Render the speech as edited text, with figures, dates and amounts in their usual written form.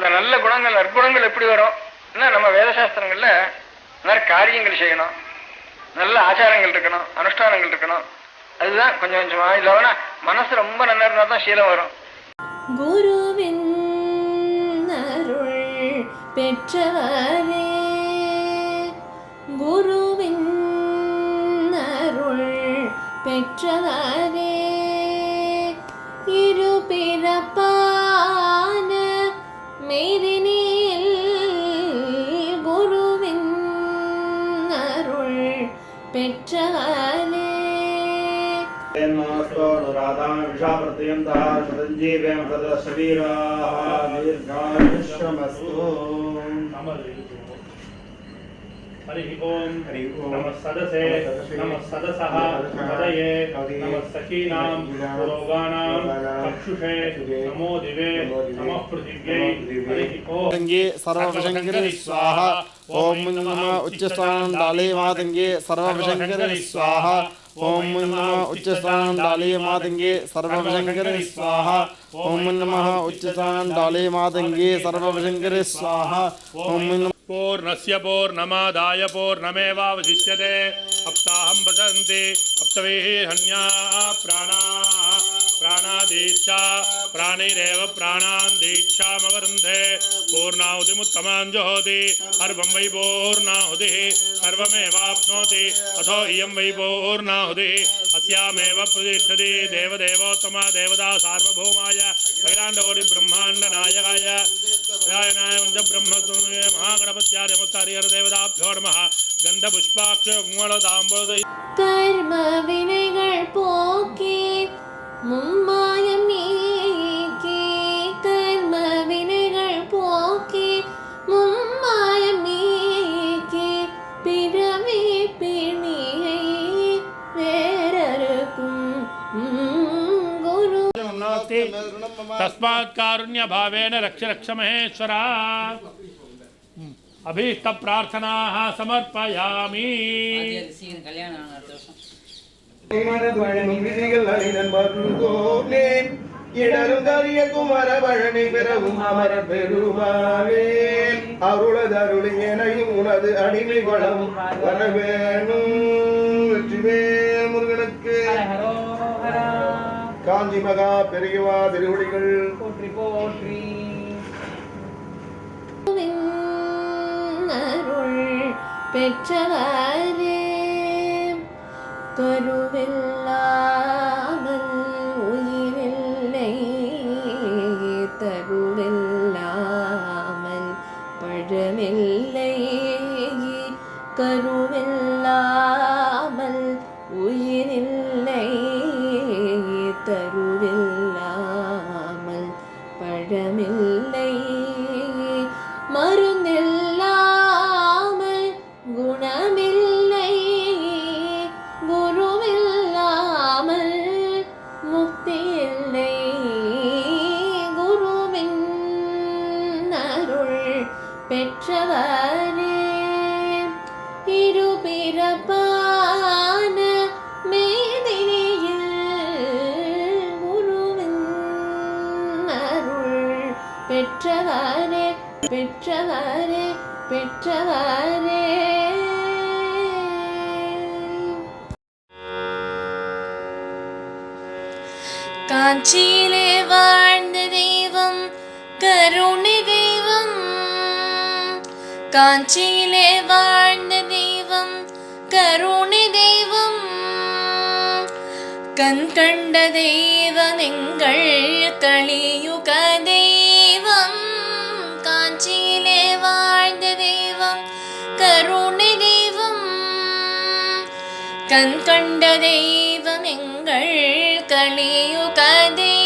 அந்த நல்ல குணங்கள் நற்குணங்கள் எப்படி வரும்? நம்ம வேதசாஸ்திரங்கள்ல நிறைய காரியங்கள் செய்யணும், நல்ல ஆச்சாரங்கள் இருக்கணும், அனுஷ்டானங்கள் இருக்கணும். அதுதான் கொஞ்சம் கொஞ்சமா இல்லைன்னா மனசு ரொம்ப நல்லா இருந்தா தான் சீலம் வரும். குருவின் அருள் பெற்றவரே, குருவின் அருள் பெற்றவரே, இரு பிறப்பான மேதினில் குருவின் அருள் பெற்றவரே. हरि ओम नमः सदसे नमः सदसः पदये नमः सखीनां पुरोगानां चक्षुषे नमो दिवे नमः पृथिव्यै हरि ओम सर्वशंकर स्वाहा ओम नमः उच्चस्थानं डाले मातंगे सर्वशंकर स्वाहा ओम नमः उच्चस्थानं डाले मातंगे सर्वशंकर स्वाहा ओम नमः उच्चस्थानं डाले मातंगे सर्वशंकर स्वाहा ओम पूर्णस्य पूर्णमादाय पूर्णमेवावशिष्यते अप्ताहं भजन्ति अप्तवेः हन्या प्राणादीच्छा प्राणैरेव प्राणान् दीक्षामवरुन्धे पूर्णाहुतिमुत्तमां जुहोति सर्वं वै पूर्णाहुतिः सर्वमेवाप्नोति अथो इयं वै पूर्णाहुतिः अस्यामेव प्रतिष्ठति देवदेवोत्तमा देवता सार्वभौमाय अखिलाण्डकोटिब्रह्माण्डनायकाय नारायणाय ब्रह्मस्वरूपाय महागणपत्याय नमस्कार्य देवताभ्यो नमः गन्धपुष्पाक्षकुङ्कुमलताम्बूलदै कर्म विनेगळ पोके मुम्मायं नीके कर्म विनेगळ पोके मुम्मायं नीके पिरवे पिणियै वेररुक्कुम गुरु तस्मात् कारुण्य भावेन रक्ष रक्ष महेश्वरा अभीष्ट प्रार्थनाः समर्पयामि இடருங்கரிய குமர பழனி பெறவும் அமர பெருமாவே அருளதருளி எனையும் உனது அடிமை வளமும் வரவேணும். வெற்றிவேல் முருகனுக்கு. காஞ்சி மகா பெரியவா திருவடிகள் போற்றி போற்றி. அருள் பெற்றவரே, கருவில்லாமல் உயிரில்லை, தருவில்லாமல் பழமில்லை, கருவில்லாமல் உயிரில்லை, தருவில்லாமல் பழமில்லை, மருந்தில்லாமல் குணமில்லை, குருவில்லாமல் முக்தியில்லை, குருவின் அருள் பெற்றவரே, இரு பிறப்பான மேதினியில் குருவின் அருள் பெற்றவரே பெற்றவரே பெற்றவரே. காஞ்சியிலே வாழ்ந்த தெய்வம் கருணை தெய்வம், காஞ்சியிலே வாழ்ந்த தெய்வம் கருணை தெய்வம், கண் கண்ட தெய்வம் எங்கள் கலியுக தெய்வம், காஞ்சியிலே வாழ்ந்த தெய்வம் கருணை தெய்வம், கண் கண்ட தெய்வம் எங்கள் கலியுக தெய்வம்.